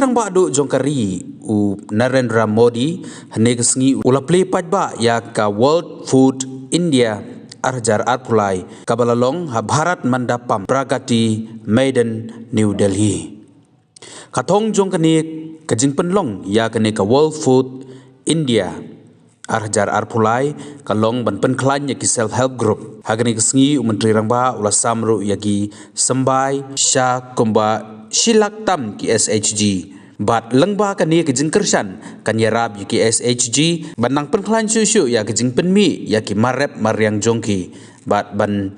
rang ba do jongkari u Narendra Modi hanegsngi ulaple pajba ya ka World Food India arjar arpulai kabalalong ha Bharat mandapam pragati Maiden New Delhi kathong jongkani kajing penlong ya kane ka World Food India arjar arpulai kalong ban penklan ya ki self help group hagani ksngi menteri rangba ula samru yagi sembai sha komba shilak tam ki SHG bat lyngba kani ke jingkershan kan yarab ki SHG banang penklan syusyu ya ke jingpenmi ya ki marep mariang jongki bat ban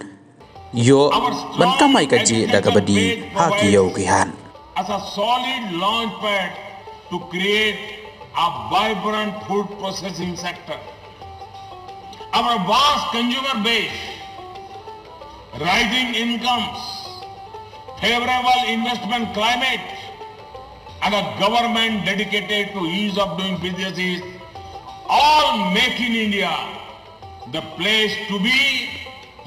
yo ban kamai kaji da kabadi ha ki yo kihan as a solid launchpad to create a vibrant food processing sector. Our vast consumer base, rising incomes, favorable investment climate, and a government dedicated to ease of doing businesses all make in India the place to be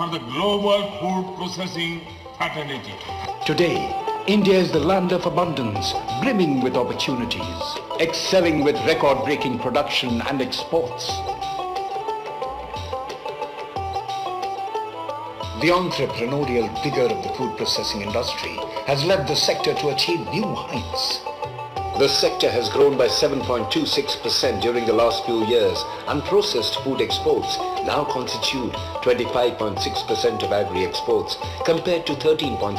for the global food processing fraternity. Today, India is the land of abundance, brimming with opportunities, excelling with record-breaking production and exports. The entrepreneurial vigor of the food processing industry has led the sector to achieve new heights. The sector has grown by 7.26% during the last few years, and processed food exports now constitute 25.6% of agri exports compared to 13.7%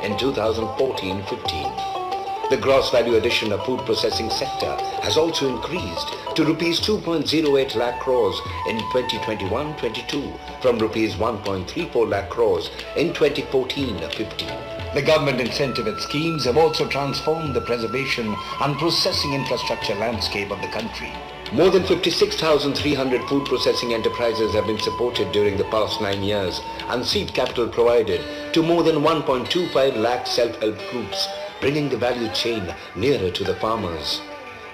in 2014-15. The gross value addition of food processing sector has also increased to rupees 2.08 lakh crores in 2021-22 from rupees 1.34 lakh crores in 2014-15. The government incentive schemes have also transformed the preservation and processing infrastructure landscape of the country. More than 56,300 food processing enterprises have been supported during the past 9 years, and seed capital provided to more than 1.25 lakh self-help groups, bringing the value chain nearer to the farmers.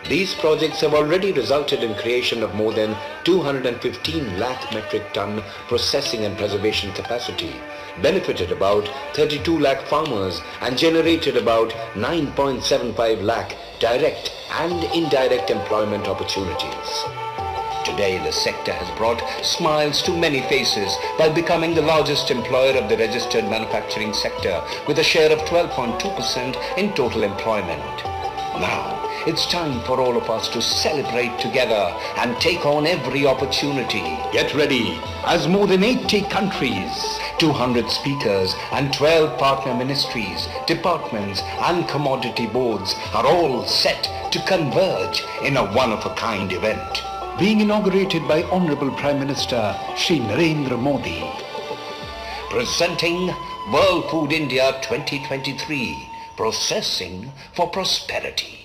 These projects have already resulted in creation of more than 215 lakh metric ton processing and preservation capacity, benefited about 32 lakh farmers, and generated about 9.75 lakh direct and indirect employment opportunities. Today, the sector has brought smiles to many faces by becoming the largest employer of the registered manufacturing sector with a share of 12.2% in total employment. Now, it's time for all of us to celebrate together and take on every opportunity. Get ready, as more than 80 countries, 200 speakers and 12 partner ministries, departments and commodity boards are all set to converge in a one-of-a-kind event, being inaugurated by Honorable Prime Minister Shri Narendra Modi. Presenting World Food India 2023, Processing for Prosperity.